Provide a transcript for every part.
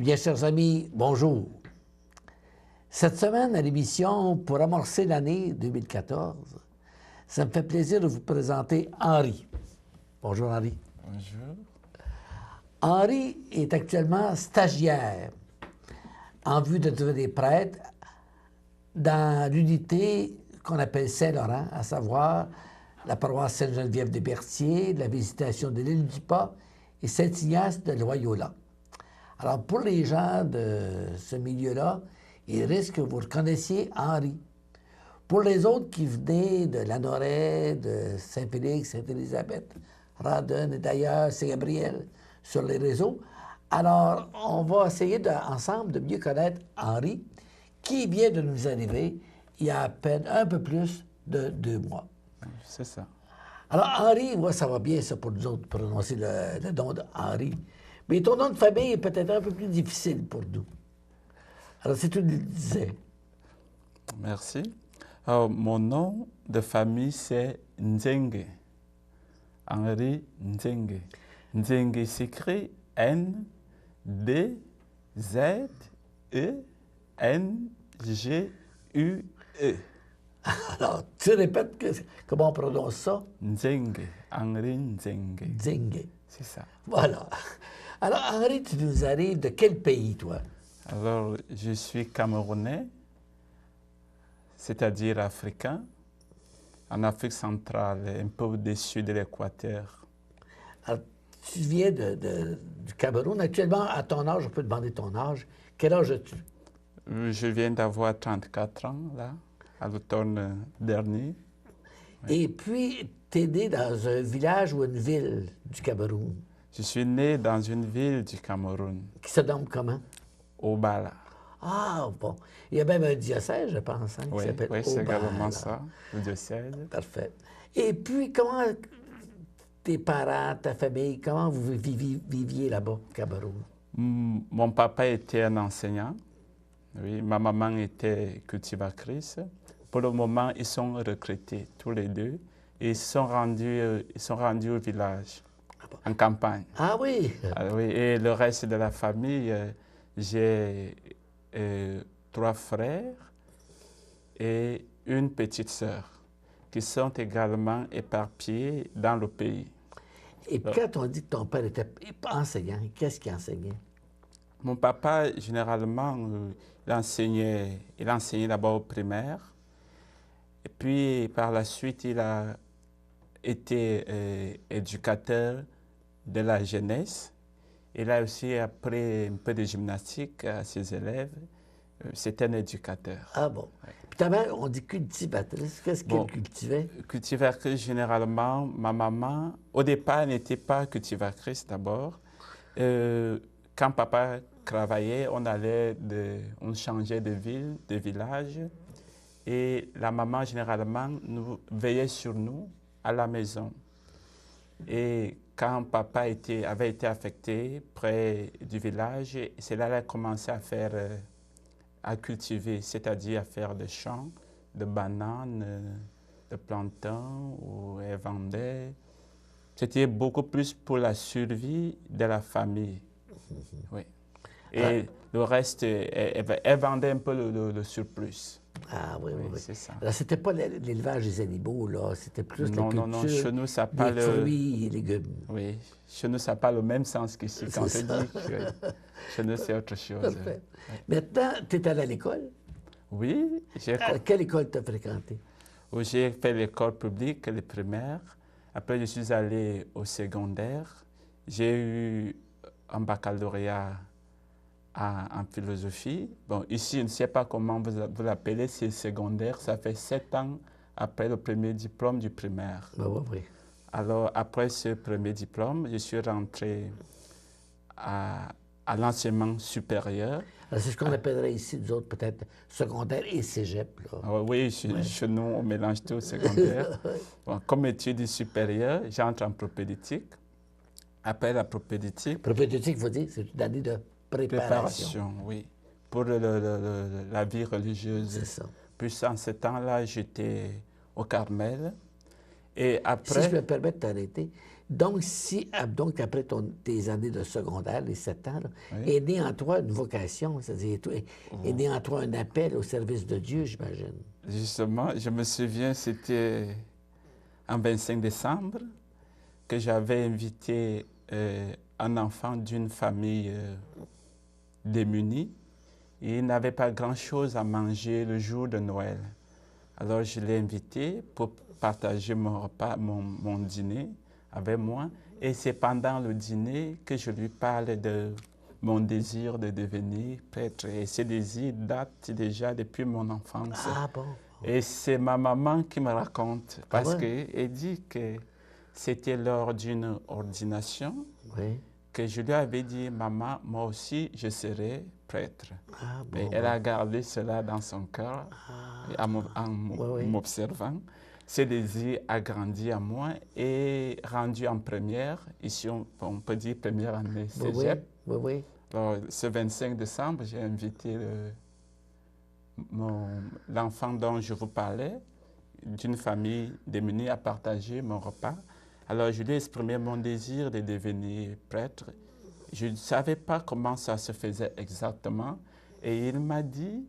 Bien, chers amis, bonjour. Cette semaine, à l'émission, pour amorcer l'année 2014, ça me fait plaisir de vous présenter Henri. Bonjour, Henri. Bonjour. Henri est actuellement stagiaire en vue de devenir prêtre dans l'unité qu'on appelle Saint-Laurent, à savoir la paroisse Sainte-Geneviève de Berthier, la Visitation de l'île du Pas et Saint-Ignace de Loyola. Alors, pour les gens de ce milieu-là, il risque que vous reconnaissiez Henri. Pour les autres qui venaient de Lanoret, de Saint-Félix, Sainte-Élisabeth, Radon et d'ailleurs Saint-Gabriel sur les réseaux, alors on va essayer ensemble de mieux connaître Henri, qui vient de nous arriver il y a à peine un peu plus de 2 mois. C'est ça. Alors, Henri, moi, ça va bien, ça, pour nous autres, prononcer le nom d'Henri. Mais ton nom de famille est peut-être un peu plus difficile pour nous. Alors, si tu le disais. Merci. Alors, mon nom de famille, c'est Nzenge. Henri Nzenge. Nzenge s'écrit N-D-Z-E-N-G-U-E. Alors, tu répètes comment on prononce ça? Nzenge. Henri Nzenge. Nzenge. C'est ça. Voilà. Alors, Henri, tu nous arrives de quel pays, toi? Alors, je suis camerounais, c'est-à-dire africain, en Afrique centrale, un peu au-dessus de l'équateur. Alors, tu viens du Cameroun. Actuellement, à ton âge, on peut demander ton âge. Quel âge as-tu? Je viens d'avoir 34 ans, là, à l'automne dernier. Et puis, tu es né dans un village ou une ville du Cameroun. Je suis né dans une ville du Cameroun, Qui se nomme comment? Obala. Ah, bon. Il y a même un diocèse, je pense, hein, qui Oui, s'appelle c'est Obala. également ça, le diocèse. Parfait. Et puis, comment tes parents, ta famille, comment vous viviez là-bas, au Cameroun? Mon papa était un enseignant. Oui, ma maman était cultivatrice. Pour le moment, ils sont retraités, tous les deux. Et ils sont rendus au village, en campagne. Ah oui? Ah oui, et le reste de la famille, j'ai 3 frères et une petite sœur qui sont également éparpillés dans le pays. Et quand on dit que ton père était enseignant, qu'est-ce qu'il enseignait? Mon papa, généralement, il enseignait d'abord au primaire. Et puis, par la suite, il a été éducateur de la jeunesse. Il a aussi appris un peu de gymnastique à ses élèves. C'était un éducateur. Ah bon. Puis ta mère, on dit cultivatrice. Qu'est-ce qu'elle cultivait? Cultivatrice, généralement, ma maman, au départ, n'était pas cultivatrice d'abord. Quand papa travaillait, on changeait de ville, de village. Et la maman, généralement, veillait sur nous à la maison. Et quand papa avait été affecté près du village, c'est là qu'elle a commencé à cultiver, c'est-à-dire à faire des champs de bananes, de plantains, où elle vendait. C'était beaucoup plus pour la survie de la famille. Oui. Et le reste, elle vendait un peu le surplus. Ah oui, oui, oui. C'est ça. Alors, c'était pas l'élevage des animaux, là. C'était plus la culture Non, chez nous, ça des parle... fruits et légumes. Oui, chez nous, ça n'a pas le même sens qu'ici. Quand C'est on ça. dit que chez nous, c'est autre chose. Parfait. Maintenant, tu es allé à l'école. Oui, Quelle école tu as fréquenté? j'ai fait l'école publique, le primaire. Après, je suis allé au secondaire. J'ai eu un baccalauréat en philosophie. Bon, ici, je ne sais pas comment vous l'appelez, c'est secondaire. Ça fait 7 ans après le premier diplôme du primaire. Ben oui, oui. Alors, après ce premier diplôme, je suis rentré à l'enseignement supérieur. Alors, c'est ce qu'on appellerait ici, nous autres, peut-être secondaire et cégep. Là. Oui, chez nous, on mélange tout au secondaire. Bon, comme études supérieures, j'entre en propédeutique. Après la propédeutique... Propédeutique, il faut dire, c'est une année de préparation. Oui, pour la vie religieuse. C'est ça. Puis en ce temps-là, j'étais au Carmel. Et après... Si je me permets de t'arrêter, Donc après tes années de secondaire, les 7 ans, là, Oui. est née en toi une vocation, c'est-à-dire est né en toi un appel au service de Dieu, j'imagine. Justement, je me souviens, c'était en 25 décembre que j'avais invité un enfant d'une famille démunie. Et il n'avait pas grand-chose à manger le jour de Noël. Alors je l'ai invité pour partager mon repas, mon dîner avec moi. Et c'est pendant le dîner que je lui parle de mon désir de devenir prêtre. Et ce désir date déjà depuis mon enfance. Ah bon? Et c'est ma maman qui me raconte, Ah parce ouais? qu'elle dit que c'était lors d'une ordination Oui. que je lui avais dit, maman, moi aussi, je serai prêtre. Ah Mais bon, elle bon. a gardé cela dans son cœur et en Oui, oui. m'observant. Ce désir a grandi en moi et rendu en première, ici on peut dire première année Oui, oui. cégep. Oui, oui. Alors, ce 25 décembre, j'ai invité l'enfant dont je vous parlais, d'une famille démunie, à partager mon repas. Alors, je lui ai exprimé mon désir de devenir prêtre. Je ne savais pas comment ça se faisait exactement. Et il m'a dit,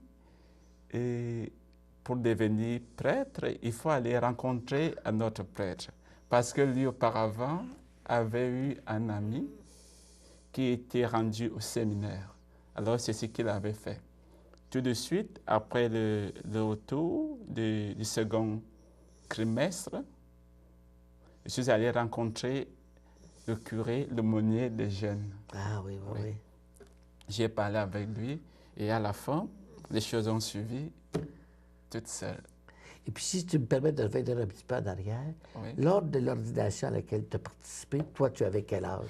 pour devenir prêtre, il faut aller rencontrer un autre prêtre. Parce que lui, auparavant, avait eu un ami qui était rendu au séminaire. Alors, c'est ce qu'il avait fait. Tout de suite, après le retour du second trimestre, je suis allé rencontrer le curé, l'aumônier des jeunes. Ah oui, oui, oui. J'ai parlé avec lui et à la fin, les choses ont suivi toutes seules. Et puis, si tu me permets de revenir un petit peu en arrière, Oui. lors de l'ordination à laquelle tu as participé, toi, tu avais quel âge?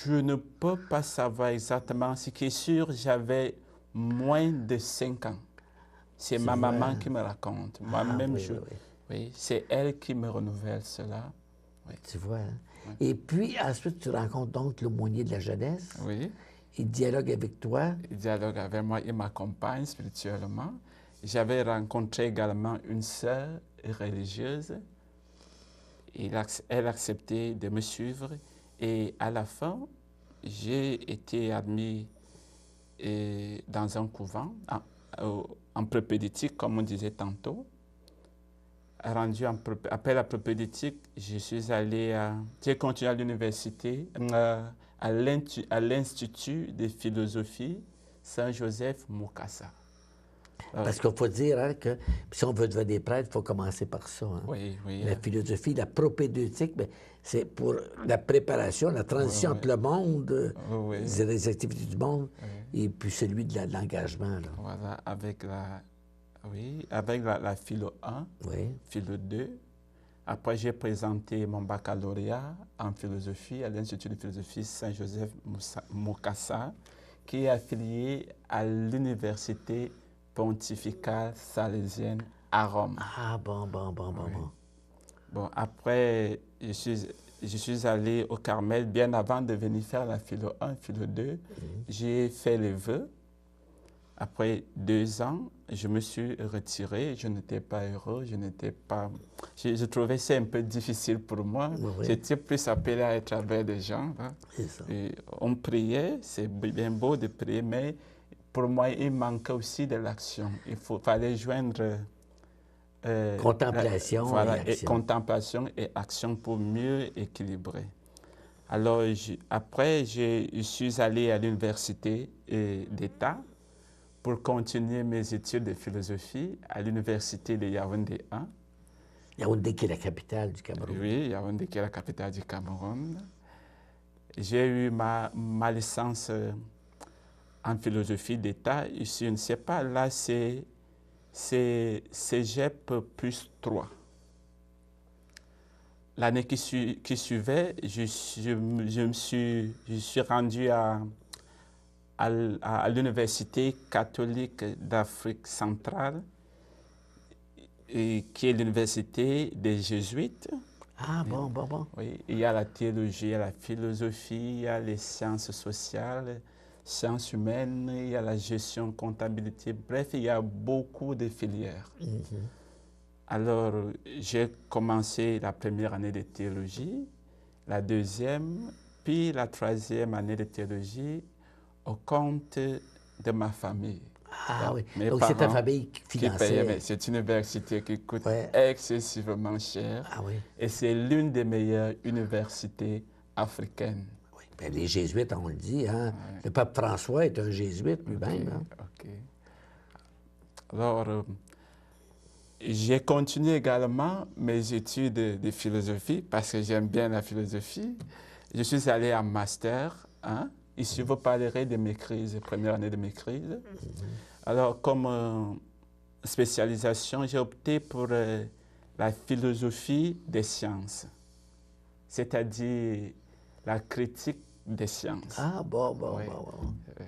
Je ne peux pas savoir exactement. Ce qui est sûr, j'avais moins de 5 ans. C'est ma vois, maman hein? qui me raconte. Ah Moi-même, oui, oui, oui. oui, c'est elle qui me renouvelle cela. Oui. Tu vois, hein? Et puis, ensuite, tu rencontres donc l'aumônier de la jeunesse. Oui. Il dialogue avec toi. Il dialogue avec moi, il m'accompagne spirituellement. J'avais rencontré également une sœur religieuse. Elle a accepté de me suivre. Et à la fin, j'ai été admis dans un couvent, en propédétique, comme on disait tantôt. Après la propédétique, j'ai continué à l'université, à l'Institut de philosophie Saint-Joseph Mukasa. Parce qu'il faut dire hein, que si on veut devenir prêtre, il faut commencer par ça. Hein. Oui, oui. La philosophie, la propédeutique, c'est pour la préparation, la transition entre le monde, les activités du monde, et puis celui de l'engagement. Là. Voilà, avec la philo 1, philo 2. Après, j'ai présenté mon baccalauréat en philosophie à l'Institut de philosophie Saint-Joseph Mukasa, qui est affilié à l'Université pontificale salésienne à Rome. Ah, bon. Bon, après, je suis allé au Carmel bien avant de venir faire la philo 1, philo 2. J'ai fait les vœux. Après 2 ans, je me suis retiré. Je n'étais pas heureux. Je trouvais ça un peu difficile pour moi. J'étais plus appelé à être avec des gens. Hein. C'est ça. Et on priait, c'est bien beau de prier, mais pour moi, il manquait aussi de l'action. Fallait joindre contemplation et action. Contemplation et action pour mieux équilibrer. Alors, après, je suis allé à l'université d'État pour continuer mes études de philosophie à l'université de Yaoundé 1. Yaoundé qui est la capitale du Cameroun. Oui, Yaoundé qui est la capitale du Cameroun. J'ai eu ma licence en philosophie d'État. Ici, je ne sais pas, là, c'est Cégep plus 3. L'année qui suivait, je suis rendu à l'Université catholique d'Afrique centrale, qui est l'université des Jésuites. Ah, bon. Oui, il y a la théologie, il y a la philosophie, il y a les sciences sociales, sciences humaines, il y a la gestion, comptabilité. Bref, il y a beaucoup de filières. Alors, j'ai commencé la première année de théologie. la deuxième, puis la troisième année de théologie au compte de ma famille. Ah Donc, oui. mes Donc, c'est ta parents famille qui qui payaient, mais finançait. c'est une université qui coûte Ouais. excessivement cher Ah oui. et c'est l'une des meilleures universités africaines. Oui. Ben, les Jésuites, on le dit, hein. Ouais. Le pape François est un jésuite OK, lui-même. Hein. OK. Alors, j'ai continué également mes études de philosophie parce que j'aime bien la philosophie. Je suis allé en master. Hein? Ici, je vous parlerai de mes crises, première année de mes crises. Alors, comme spécialisation, j'ai opté pour la philosophie des sciences, c'est-à-dire la critique des sciences. Ah, bon. Oui. Oui.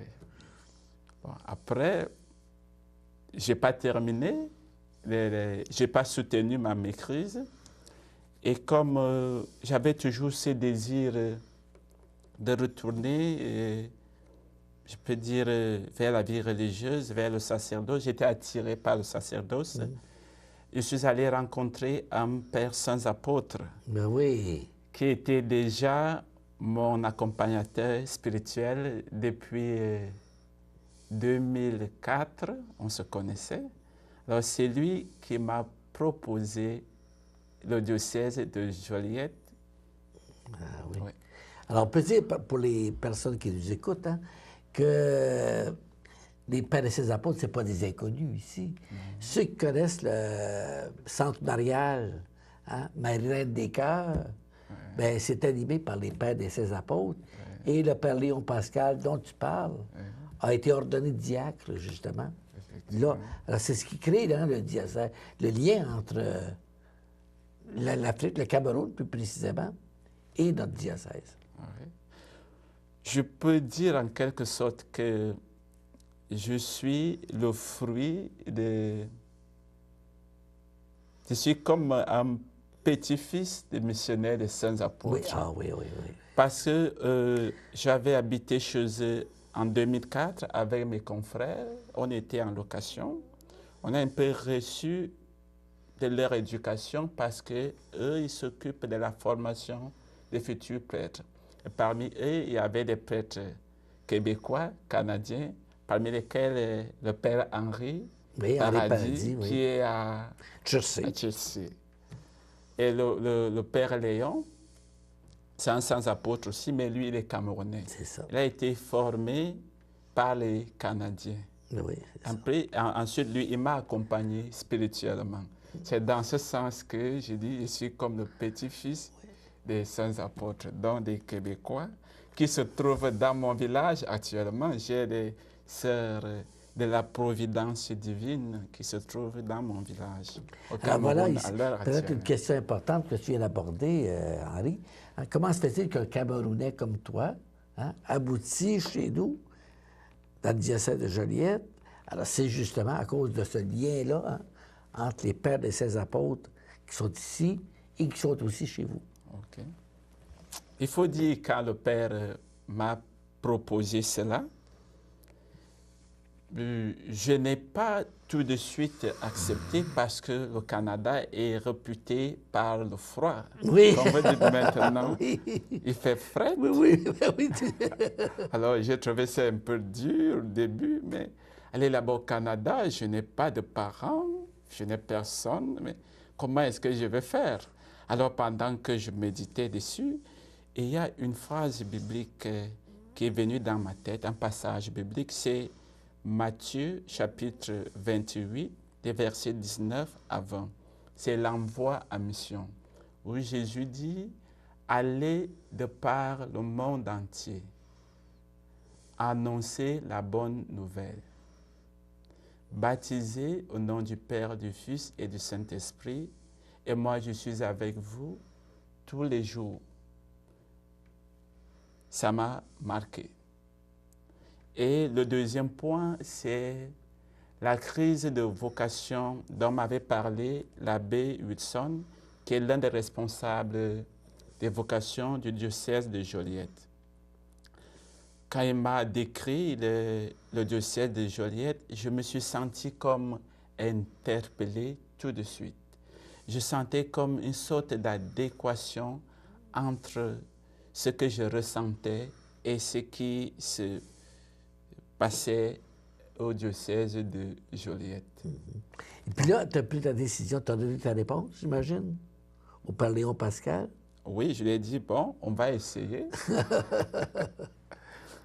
Bon, après, je n'ai pas terminé, je n'ai pas soutenu ma maîtrise. Et comme j'avais toujours ce désir de retourner, je peux dire, vers la vie religieuse, vers le sacerdoce, j'étais attiré par le sacerdoce. Je suis allé rencontrer un père sans apôtre Ben oui. qui était déjà mon accompagnateur spirituel depuis 2004. On se connaissait. Alors, c'est lui qui m'a proposé le diocèse de Joliette. Ah oui. Oui. Alors, on peut dire, pour les personnes qui nous écoutent, hein, que les pères et ses apôtres, ce pas des inconnus ici. Ceux qui connaissent le centre marial, hein, Marie-Reine des Cœurs, ben, c'est animé par les pères et ses apôtres. Et le père Léon Pascal, dont tu parles, a été ordonné diacre, justement. Là, alors c'est ce qui crée là, le diocèse, le lien entre l'Afrique, le Cameroun plus précisément, et notre diocèse. Oui. Je peux dire en quelque sorte que je suis le fruit de... Je suis comme un petit-fils des missionnaires des saints apôtres. Oui, ah oui. Parce que j'avais habité chez eux en 2004 avec mes confrères. On était en location. On a un peu reçu de leur éducation parce qu'eux, ils s'occupent de la formation des futurs prêtres. Et parmi eux, il y avait des prêtres québécois, canadiens, parmi lesquels le père Henri Oui, Henri Paradis, oui. qui est à Chelsea. Et le père Léon, c'est un sans-apôtre aussi, mais lui, il est camerounais. C'est ça. Il a été formé par les Canadiens. Oui, Après, ensuite, lui, il m'a accompagné spirituellement. C'est dans ce sens que je dis, je suis comme le petit-fils des saints apôtres, donc des Québécois, qui se trouvent dans mon village actuellement. J'ai des sœurs de la providence divine qui se trouvent dans mon village, au Cameroun, alors voilà, à l'heure peut-être actuelle. une question importante que tu viens d'aborder, Henri. Hein, comment se fait-il qu'un Camerounais comme toi aboutit chez nous, dans le diocèse de Joliette? Alors, c'est justement à cause de ce lien-là entre les pères et ses apôtres qui sont ici et qui sont aussi chez vous. OK. Il faut dire, quand le Père m'a proposé cela, je n'ai pas tout de suite accepté parce que le Canada est réputé par le froid. Oui. Comme vous dites maintenant, Oui. il fait frais. Oui. Alors, j'ai trouvé ça un peu dur au début, mais aller là-bas au Canada, je n'ai pas de parents, je n'ai personne, mais comment est-ce que je vais faire? Alors, pendant que je méditais dessus, il y a une phrase biblique qui est venue dans ma tête, un passage biblique, c'est Matthieu chapitre 28, des versets 19 à 20. C'est l'envoi à mission, où Jésus dit, allez de par le monde entier, annoncer la bonne nouvelle, baptisez au nom du Père, du Fils et du Saint-Esprit, et moi je suis avec vous tous les jours. Ça m'a marqué. Et le deuxième point, c'est la crise de vocation dont m'avait parlé l'abbé Wilson, qui est l'un des responsables des vocations du diocèse de Joliette. Quand il m'a décrit le diocèse de Joliette, je me suis senti comme interpellé tout de suite. Je sentais comme une sorte d'adéquation entre ce que je ressentais et ce qui se passait au diocèse de Joliette. Et puis là, tu as pris ta décision, tu as donné ta réponse, j'imagine, au Père Léon Pascal. Oui, je lui ai dit, bon, on va essayer.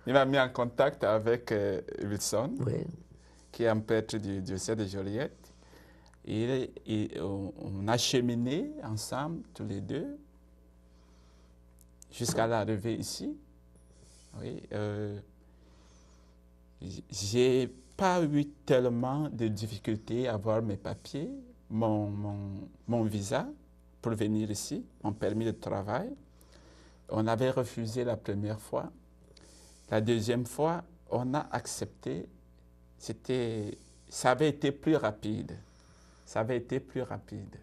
Il m'a mis en contact avec Wilson, Oui. qui est un prêtre du diocèse de Joliette. On a cheminé ensemble, tous les deux, jusqu'à l'arrivée ici. Oui, j'ai pas eu tellement de difficultés à avoir mes papiers, mon visa pour venir ici, mon permis de travail. On avait refusé la première fois. La deuxième fois, on a accepté. Ça avait été plus rapide. Ça avait été plus rapide.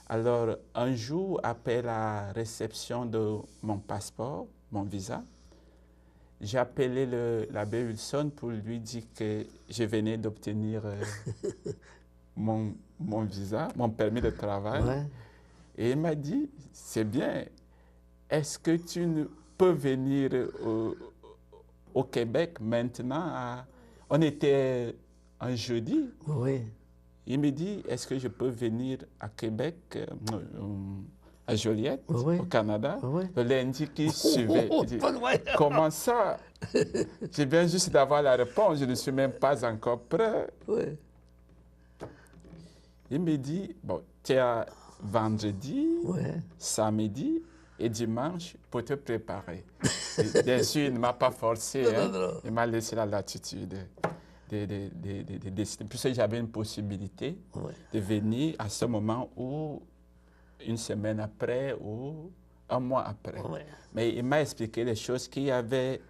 Alors, un jour, après la réception de mon passeport, mon visa, j'ai appelé l'abbé Wilson pour lui dire que je venais d'obtenir mon visa, mon permis de travail. Ouais. Et il m'a dit, c'est bien, est-ce que tu peux venir au Québec maintenant? On était un jeudi. Oui. Il me dit, est-ce que je peux venir à Québec, à Joliette, Oui. au Canada, Oui. le lundi qui suivait? Il dit, Pas loin. comment ça? Je viens juste d'avoir la réponse, je ne suis même pas encore prêt. Oui. Il me dit, bon, tu es vendredi, Oui. samedi et dimanche pour te préparer. Et bien sûr, il ne m'a pas forcé, hein. Non. Il m'a laissé la latitude de décider. Puisque j'avais une possibilité Oui. de venir à ce moment ou une semaine après ou un mois après. Oui. Mais il m'a expliqué les choses, qu'il y avait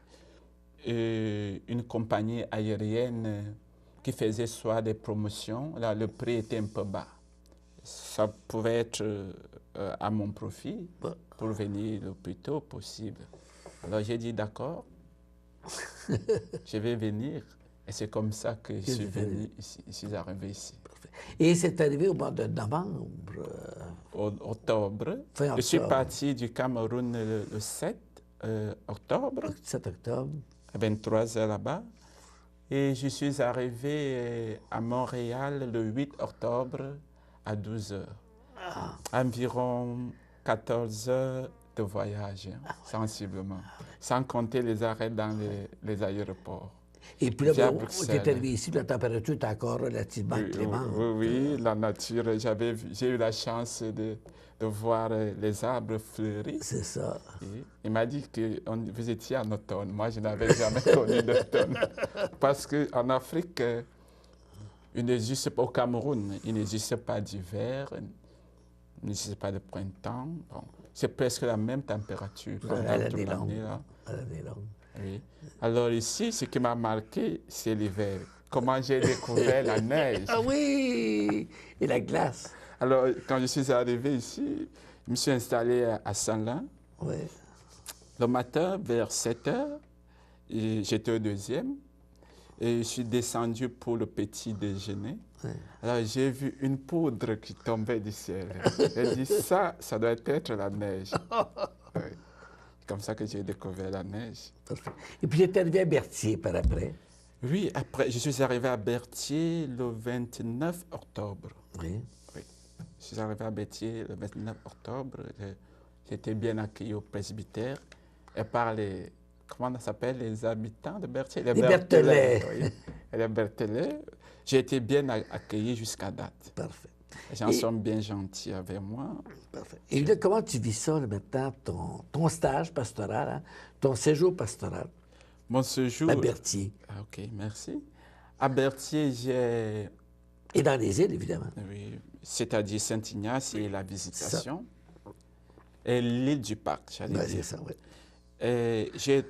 une compagnie aérienne qui faisait soit des promotions. Là, le prix était un peu bas. Ça pouvait être à mon profit pour venir le plus tôt possible. Alors j'ai dit d'accord, je vais venir. Et c'est comme ça que je suis venu ici, je suis arrivé ici. Et c'est arrivé au mois de novembre. Octobre. Fin Je suis octobre. parti du Cameroun le 7 octobre, 7 octobre. à 23 heures là-bas. Et je suis arrivé à Montréal le 8 octobre à 12 heures. Environ 14 heures de voyage, hein, sensiblement. Sans compter les arrêts dans les aéroports. Et puis là, Puis à tu Bruxelles. es arrivé ici, puis la température est encore relativement clémente. Oui, la nature. J'ai eu la chance de voir les arbres fleurir. C'est ça. Et il m'a dit que vous étiez en automne. Moi, je n'avais jamais connu d'automne. Parce qu'en Afrique, il n'existe pas, au Cameroun, il n'existe pas d'hiver, il n'existe pas de printemps. Bon, c'est presque la même température pendant toute l'année. L'année longue. Oui. Alors ici, ce qui m'a marqué, c'est l'hiver. Comment j'ai découvert la neige. Ah oui! Et la glace. Alors, quand je suis arrivé ici, je me suis installé à Saint-Lin. Oui. Le matin, vers 7 heures, j'étais au deuxième. Et je suis descendu pour le petit déjeuner. Oui. Alors, j'ai vu une poudre qui tombait du ciel. J'ai dit, ça doit être la neige. Oui. C'est comme ça que j'ai découvert la neige. Parfait. Et puis, j'étais arrivé à Berthier par après. Oui, après, je suis arrivé à Berthier le 29 octobre. Oui. Oui. Je suis arrivé à Berthier le 29 octobre. J'ai été bien accueilli au presbytère et par les, comment ça s'appelle, les habitants de Berthier? Les Berthelais. Oui. Et les Berthelais. J'ai été bien accueilli jusqu'à date. Parfait. Les gens sont bien gentils avec moi. Parfait. Et là, comment tu vis ça, là, maintenant, ton stage pastoral, hein, ton séjour pastoral Mon séjour... à Berthier? Ah, OK, merci. À Berthier, j'ai... Et dans les îles, évidemment. Oui, c'est-à-dire Saint-Ignace et la Visitation. Et l'île du Parc, j'allais Ben, dire. c'est ça, oui. J'ai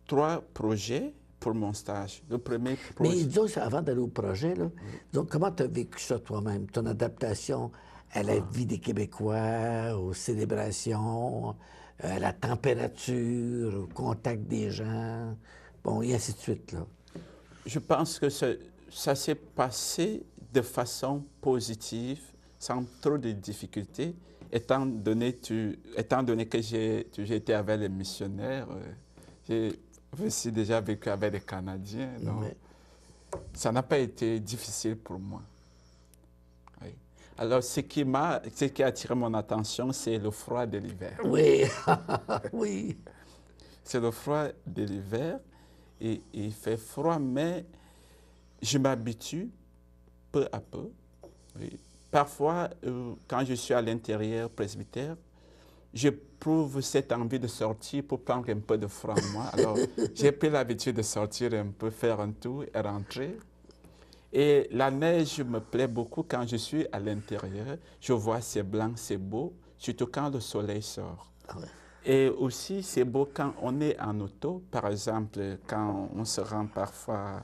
3 projets pour mon stage. Le premier projet... Mais disons, avant d'aller au projet, là, disons, comment tu as vécu ça toi-même, ton adaptation à la vie des Québécois, aux célébrations, à la température, au contact des gens, bon, et ainsi de suite, là. Je pense que ça s'est passé de façon positive, sans trop de difficultés étant donné que j'ai été avec les missionnaires, j'ai aussi déjà vécu avec les Canadiens, donc Ouais. ça n'a pas été difficile pour moi. Oui. Alors, ce qui a attiré mon attention, c'est le froid de l'hiver. Oui, oui. C'est le froid de l'hiver, et il fait froid, mais je m'habitue peu à peu. Oui. Parfois, quand je suis à l'intérieur presbytère, j'éprouve cette envie de sortir pour prendre un peu de froid en moi. Alors, j'ai pris l'habitude de sortir un peu, faire un tour et rentrer. Et la neige me plaît beaucoup quand je suis à l'intérieur. Je vois c'est blanc, c'est beau, surtout quand le soleil sort. Ah ouais. Et aussi, c'est beau quand on est en auto. Par exemple, quand on se rend parfois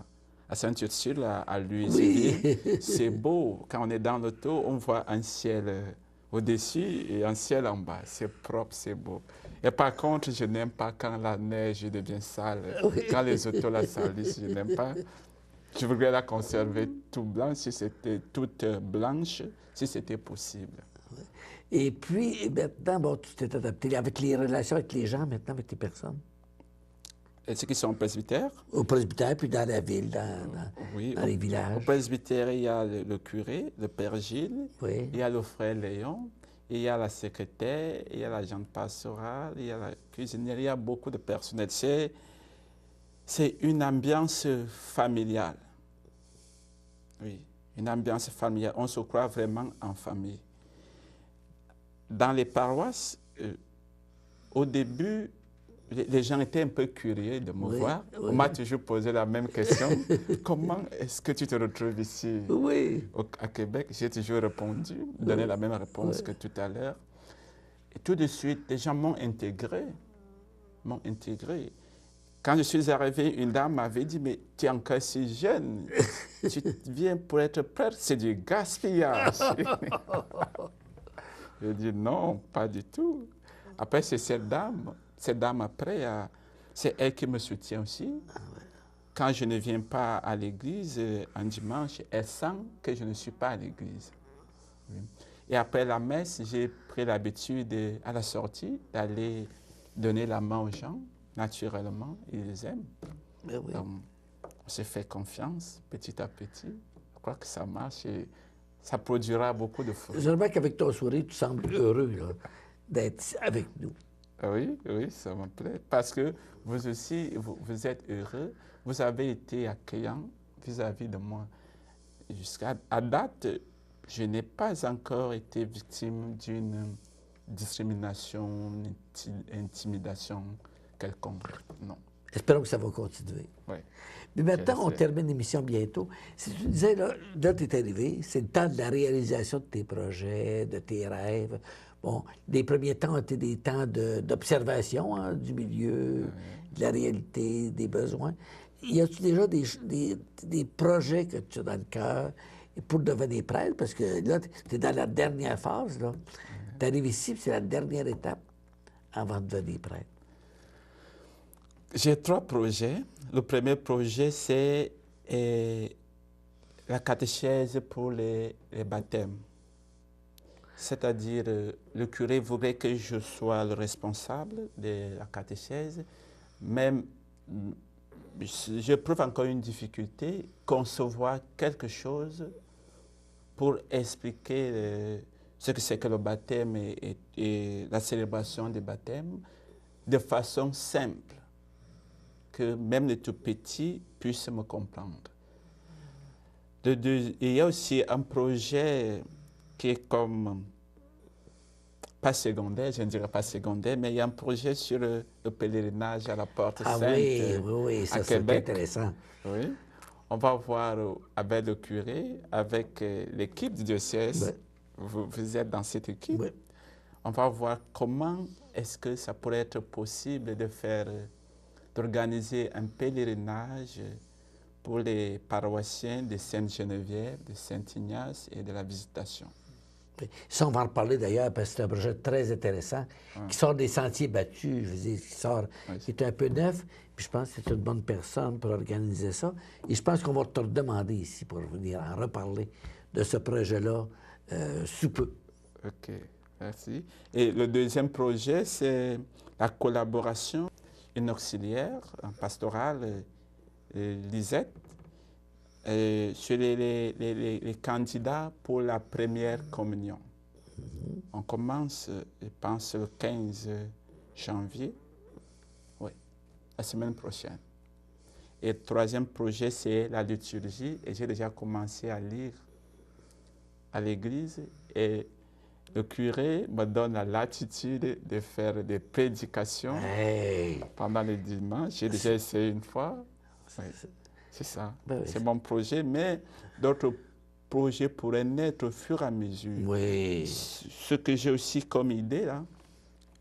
à Saint-Ursule, à Louisville, Oui. c'est beau. Quand on est dans l'auto, on voit un ciel au-dessus et un ciel en bas. C'est propre, c'est beau. Et par contre, je n'aime pas quand la neige devient sale. Oui. Quand les autos la salissent, je n'aime pas. Je voudrais la conserver tout blanc, si c'était toute blanche, si c'était possible. Et puis, maintenant, bon, tu t'es adapté avec les relations avec les gens, maintenant, avec les personnes. Et ceux qui sont presbytères? Au presbytère, puis dans la ville, Oui, dans les au villages. presbytère, il y a le curé, le père Gilles, Oui. il y a le frère Léon, il y a la secrétaire, il y a l'agente pastorale, il y a la cuisinière, il y a beaucoup de personnel. C'est une ambiance familiale. Oui, une ambiance familiale. On se croit vraiment en famille. Dans les paroisses, au début, les gens étaient un peu curieux de me Oui, voir. oui. On m'a toujours posé la même question. Comment est-ce que tu te retrouves ici Oui. à Québec? J'ai toujours répondu, donné la même réponse que tout à l'heure. Et tout de suite, les gens m'ont intégré. M'ont intégré. Quand je suis arrivé, une dame m'avait dit, mais tu es encore si jeune. Tu viens pour être prêtre, c'est du gaspillage. Je dis non, pas du tout. Après, c'est cette dame après, c'est elle qui me soutient aussi. Quand je ne viens pas à l'église un dimanche, elle sent que je ne suis pas à l'église. Oui. Et après la messe, j'ai pris l'habitude, à la sortie, d'aller donner la main aux gens. Naturellement, ils les aiment. Ben oui. Donc, on se fait confiance petit à petit. Je crois que ça marche et ça produira beaucoup de fruits. Je remarque qu'avec ton sourire, tu sembles heureux là, d'être avec nous. Oui, oui, ça me plaît. Parce que vous aussi, vous êtes heureux. Vous avez été accueillant vis-à-vis de moi. Jusqu'à date, je n'ai pas encore été victime d'une discrimination, intimidation quelconque. Non. Espérons que ça va continuer. Oui. Mais maintenant, on J'espère. termine l'émission bientôt. Si tu disais, là tu es arrivé, c'est le temps de la réalisation de tes projets, de tes rêves. Bon, les premiers temps ont été des temps d'observation du milieu, de la réalité, des besoins. Y a-tu déjà des projets que tu as dans le cœur pour devenir prêtre? Parce que là, tu es dans la dernière phase, là. Tu arrives ici, puis c'est la dernière étape avant de devenir prêtre. J'ai 3 projets. Le premier projet, c'est la catéchèse pour les baptêmes. C'est-à-dire, le curé voudrait que je sois le responsable de la catéchèse, mais j'éprouve encore une difficulté, concevoir quelque chose pour expliquer ce que c'est que le baptême et la célébration des baptêmes de façon simple, que même les tout petits puissent me comprendre. Il y a aussi un projet qui est comme, pas secondaire, je ne dirais pas secondaire, mais il y a un projet sur le pèlerinage à la Porte Ah Sainte oui, à ça c'est Québec. intéressant. Oui. On va voir avec le curé, avec l'équipe du diocèse. Ouais. Vous êtes dans cette équipe. Ouais. On va voir comment est-ce que ça pourrait être possible d'organiser un pèlerinage pour les paroissiens de Sainte-Geneviève, de Saint-Ignace et de la Visitation. Oui. Ça, on va en reparler d'ailleurs, parce que c'est un projet très intéressant, qui sort des sentiers battus, je veux dire, qui est un peu neuf, puis je pense que c'est une bonne personne pour organiser ça. Et je pense qu'on va te redemander ici pour venir en reparler de ce projet-là sous peu. OK. Merci. Et le deuxième projet, c'est la collaboration, une auxiliaire en pastorale, Lisette, sur les candidats pour la première communion. On commence, je pense, le 15 janvier, oui, la semaine prochaine. Et le troisième projet, c'est la liturgie. Et j'ai déjà commencé à lire à l'église. Et le curé me donne la latitude de faire des prédications pendant les dimanches. J'ai déjà essayé une fois. Oui, c'est ça. Ben oui. C'est mon projet. Mais d'autres projets pourraient naître au fur et à mesure. Oui. Ce que j'ai aussi comme idée, là,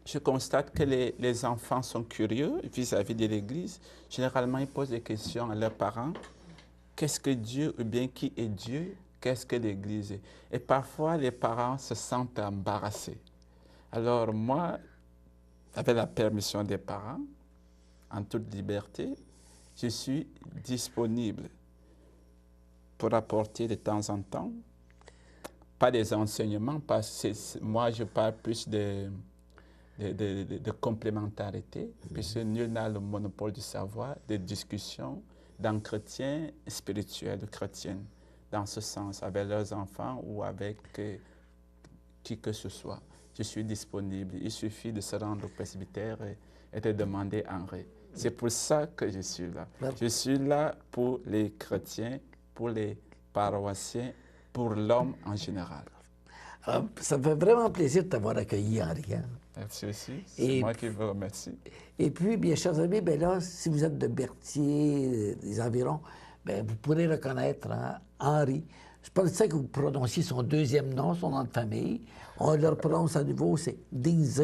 je constate que les enfants sont curieux vis-à-vis de l'Église. Généralement, ils posent des questions à leurs parents. Qu'est-ce que Dieu, ou bien qui est Dieu? Qu'est-ce que l'Église est? Et parfois, les parents se sentent embarrassés. Alors moi, avec la permission des parents, en toute liberté, je suis disponible pour apporter de temps en temps, pas des enseignements, parce que moi, je parle plus de complémentarité, puisque nul n'a le monopole du savoir, de discussion, d'entretien spirituel chrétien, dans ce sens, avec leurs enfants ou avec qui que ce soit. Je suis disponible. Il suffit de se rendre au presbytère et de demander Henri. C'est pour ça que je suis là. Je suis là pour les chrétiens, pour les paroissiens, pour l'homme en général. Alors, ça me fait vraiment plaisir de t'avoir accueilli, Henri. Hein? Merci aussi. C'est moi qui vous remercie. Et puis, bien chers amis, ben là, si vous êtes de Berthier, des environs, ben, vous pourrez reconnaître hein, Henri. Je pensais que vous prononciez son deuxième nom, son nom de famille. On le prononce à nouveau, c'est Dingze.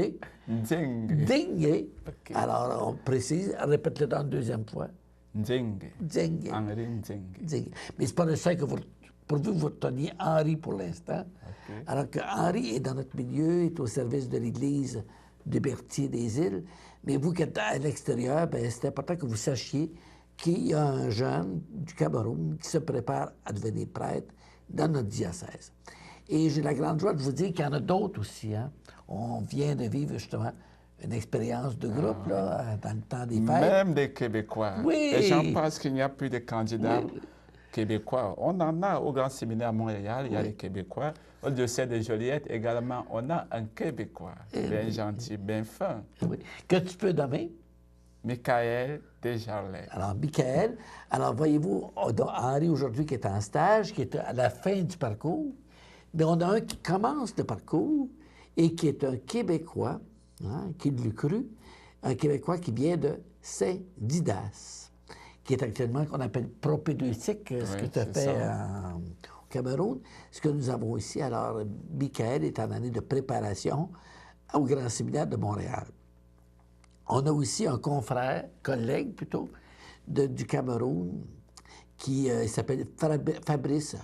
Ndjenge. Dingze. Okay. Alors, on précise, répète-le dans la deuxième fois. Ndjenge. Dingze. Henri Ndjenge. Dingze. Mais c'est pas nécessaire que pour vous reteniez Henri pour l'instant. Okay. Alors que Henri est dans notre milieu, est au service de l'Église de Berthier des Îles. Mais vous qui êtes à l'extérieur, ben, c'est important que vous sachiez qu'il y a un jeune du Cameroun qui se prépare à devenir prêtre dans notre diocèse. Et j'ai la grande joie de vous dire qu'il y en a d'autres aussi. Hein. On vient de vivre justement une expérience de groupe là, dans le temps des fêtes. Même des Québécois. Oui. Les gens pensent qu'il n'y a plus de candidats québécois. On en a au Grand Séminaire à Montréal, il y a les Québécois. Au diocèse de Joliette également, on a un Québécois, bien gentil, bien fin. Oui. Que tu peux nommer? Michael Desjardins. Alors, Michael, alors voyez-vous, on a Henri aujourd'hui qui est en stage, qui est à la fin du parcours, mais on a un qui commence le parcours et qui est un Québécois, hein, qui l'a cru, un Québécois qui vient de Saint-Didas, qui est actuellement qu'on appelle propédeutique, ce que tu as fait au Cameroun, ce que nous avons ici. Alors, Michael est en année de préparation au Grand Séminaire de Montréal. On a aussi un confrère, collègue plutôt, du Cameroun, qui s'appelle Fabrice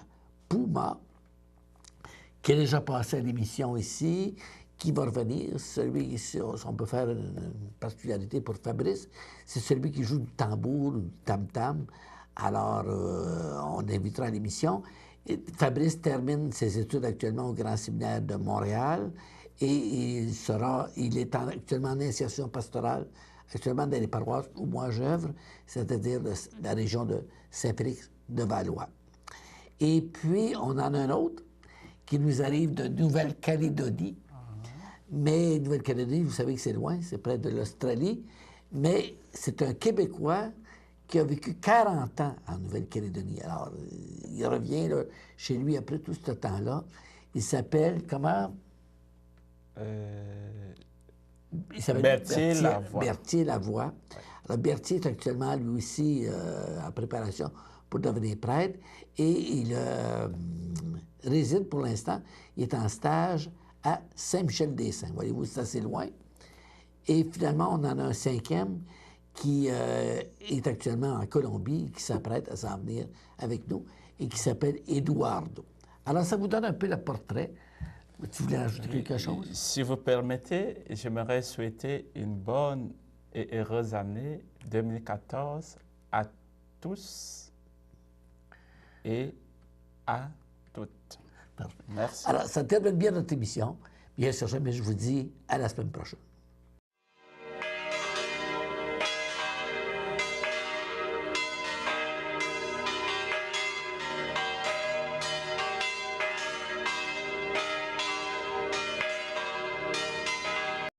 Pouma, qui est déjà passé à l'émission ici, qui va revenir. Celui, si on peut faire une particularité pour Fabrice, c'est celui qui joue du tambour, du tam-tam. Alors, on l'invitera à l'émission. Fabrice termine ses études actuellement au Grand Séminaire de Montréal. Et il est actuellement en insertion pastorale, actuellement dans les paroisses où moi j'œuvre, c'est-à-dire la région de Saint-Félix de Valois. Et puis, on en a un autre qui nous arrive de Nouvelle-Calédonie. Mais Nouvelle-Calédonie, vous savez que c'est loin, c'est près de l'Australie. Mais c'est un Québécois qui a vécu 40 ans en Nouvelle-Calédonie. Alors, il revient là, chez lui après tout ce temps-là. Il s'appelle comment? Il s'appelle Berthier Lavoie. Alors, Berthier est actuellement, lui aussi, en préparation pour devenir prêtre et il réside pour l'instant, il est en stage à Saint-Michel-des-Saints. Voyez-vous, c'est assez loin. Et finalement, on en a un cinquième qui est actuellement en Colombie, qui s'apprête à s'en venir avec nous et qui s'appelle Eduardo. Alors, ça vous donne un peu le portrait. Tu voulais ajouter quelque chose? Si vous permettez, j'aimerais souhaiter une bonne et heureuse année 2014 à tous et à toutes. Parfait. Merci. Alors, ça termine bien notre émission. Bien sûr, mais je vous dis à la semaine prochaine.